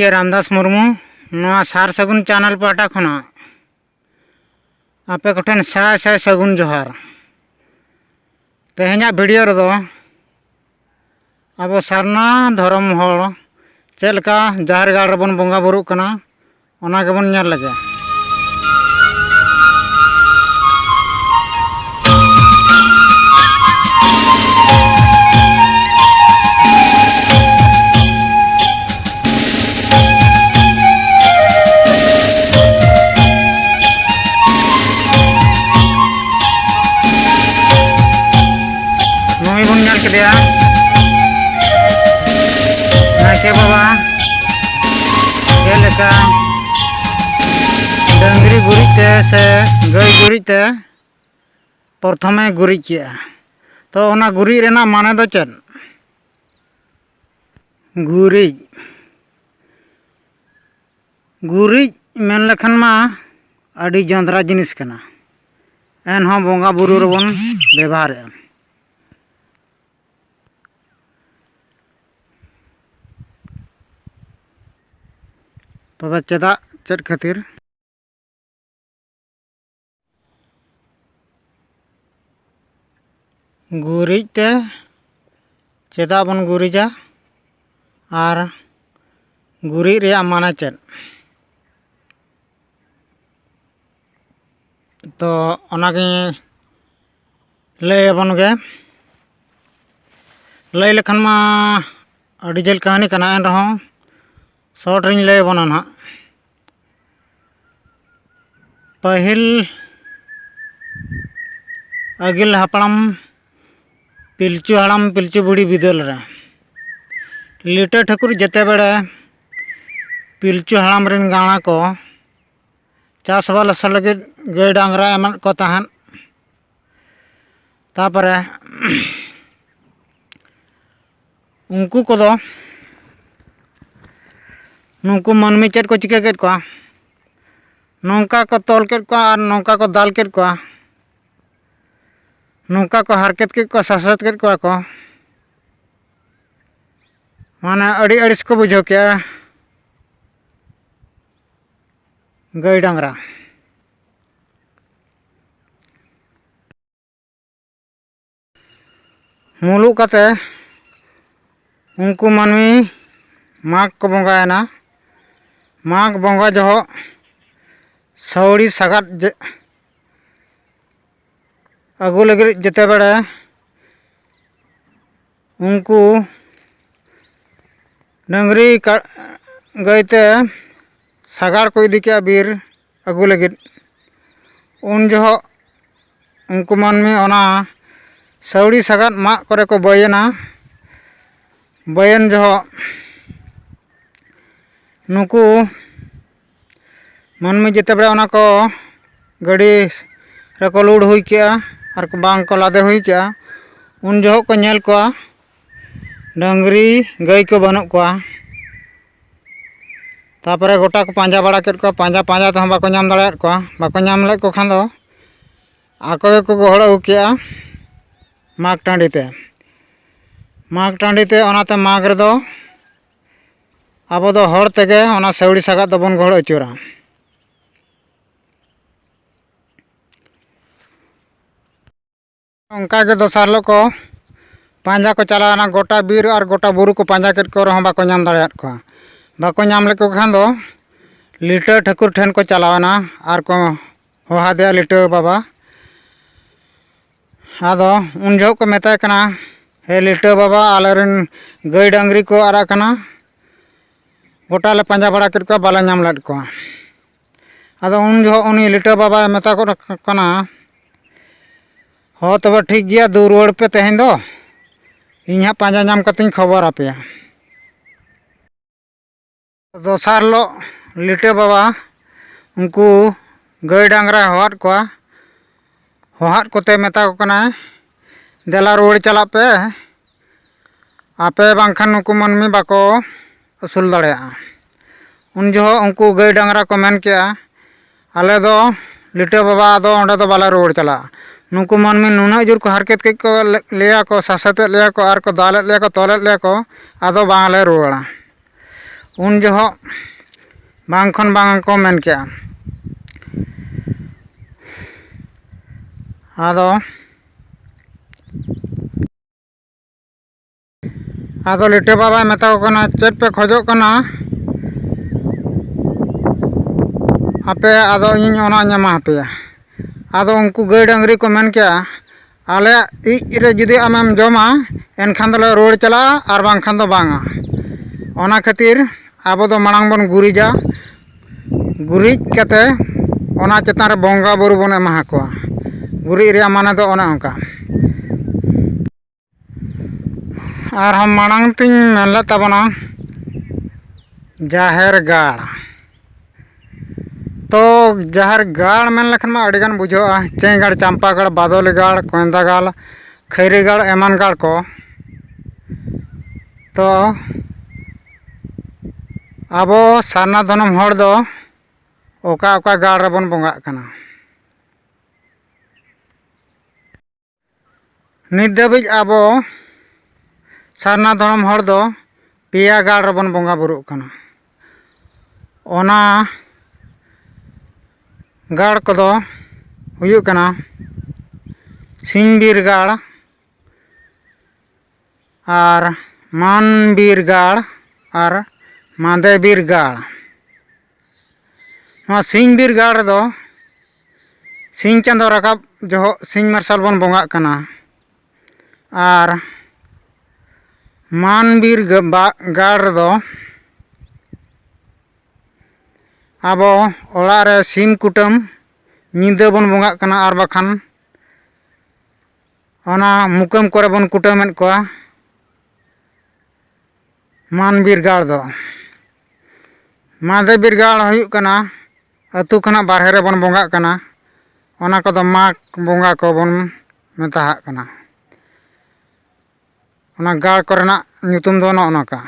के रामदास मुर्मू नवा सार सगुन चैनल पाटा खना आपे कोठेन साय साय सगुन जोहार। तेहेना वीडियो रेदो अब सारना धर्म हर चेलका जहर गाड़ रेबन बंगा बुरुग कना ओना गेबन नेल लगे। नायके बाबा चेलका डंगरी गुरीते से गाय गुरीते प्रथमे गुरी किया तो ओना गुरी रेना माने दो चेद गुरी गुरी मेन लेखन मा अड़ी जंद्रा जिनिस कना एनहों बंगा बुरु रेबन व्यवहार तबे चेदा चेद खातिर गुरीते चेदा बन गुरीजा और गुरी रे माने चेद तो ओनागे लय बन गे लय लेखन मा अड़ी जेल कहानी कना एन रहो शॉर्ट रिंग लय बना ना पहिल अगिल हापड़म पिलचू हाड़म पिलचू बुढ़ी बिदल रे लिटा ठाकुर जेते बेड़े पिलचू हाड़म रिन गाणा को चाष बाला लगे गाय डांगरा एमन को तहन तापरे उनको कोदो नुकु मनमी चेद को चिका केद कोआ नौका को तोल केद कोआ और नौका को दाल केद कोआ नौका को हरकत केद कोआ सासत केद कोआ को माने अड़ी अड़िस को बुझो के गाय डांगरा मुलुक काते उनको मनमी माघ को बंगायना माघ बंगा जो सौड़ी सगात अगू लगे जेते बेड़े उनको डंगरी गईते सगार को इदी के बीर अगू लगे उन जो उनको मनमी ओना सौड़ी सगात माग करे को बयना बयन जो नुकु मनमी जेते बेड़े ओना को गाड़ी रेको लोड हुई के और बांग को लादे हुई के उन जो को नेल को डंगरी गाय को बनू को तापरे गोटा को पांजा बड़ा केद को पांजा पांजा तो बाको नाम दाड़ेयाद को बाको नाम ले को खान दो आको को गोहड़ अगू के माघ टाँडीते ओनाते माघ रेदो अब दो हर तेगे ओना सौड़ी सगात दो बन गोहड़ अचुरा उनका के दोसार लो को पांजा को चलाना गोटा बीर और गोटा बुरु को पांजा केद को रहो बाको नाम दाड़ेयाद को बाको नाम लेको खान दो लिटा ठाकुर ठेन को चलावना और को होहा दे लिटा बाबा आदो उन जो को मेताय कना हे लिटा बाबा आलेरन गाय डांगरी को आरा कना गोटा ले पांजा बड़ा केद को बाला नाम लेद को आदो उन जो उनी लिटा बाबा मेता को कना हो तब ठीक गया दू रुआड़ पे तेहेन दो इन पांजा नाम कतिन खबर आपे दोसार लो लिटे बाबा उनको गाय डांगरा होहात को होहात कोते मेता को कना देला रुआड़ चला पे आपे बांखान नुकु मनमी बाको असूल दाड़ेया उन जो उनको गाय डांगरा को मेन के आले दो लिटे बाबा दो ओंडे दो बाला रुआड़ चला नुकु मनमी नुना जोर को हरकत के को लिया को सासते लिया को और को दाले लिया को तोले लिया को आदो बांगले रुआड़ा उन जोहक बांग खन बांग को मेन केया आदो लिटे बाबा मेता को कना चेत पे खोजो कना आपे आदो इन ओना ᱧᱟᱢᱟ ᱦᱟᱯᱮᱭᱟ आदो उनको गाय डांगरी को मेन केया आले इज रे जुदी आमेम जमा एनखान दले रोड चला और बांखान दो बांगा ओना खातिर आबो दो मांग बन गुरिजा गुरिज कते ओना चेतान रे बंगा बुरु बन एमा कोआ गुरिज रे माने दो ओना अंका और हम मांग तिन मेनले तबना जाहेर गाड़ तो जाहेर गाड़ मेन लखन मा अडिगान बुझोआ चेंगाड़ चंपागढ़ बादोली गाड़ कोयंदागाल खैरीगाड़ एमान गाड़ को तो आबो सारना धनम हर दो ओका ओका गाड़ रे बन बंगा कना नित धाबिज आबो सारना धनम हर दो पिया गाड़ रे बन बंगा बुरुग कना ओना गाड़ कोदो हुयुग कना सिंहबीर गाड़ और मानबीर गाड़ और मांदेबीर गाड़ सिंहबीर गाड़ दो सिंह चांदो राकाब जो सिंह मार्शल बन बंगा कना और मानबीर गाड़ दो आबो ओड़ा रे सिम कुटम नींदा बन बंगा कना और बाखान ओना मुकम करे बन कुटमेन कोआ मानबीर गाड़ दो मांदेबीर गाड़ हुयुग कना अतु खना बारहे रे बन बंगा कना ओना को दो माग बंगा को बन मेता कना ओना गाड़ कोरेना ᱧᱩᱛᱩᱢ दो नोका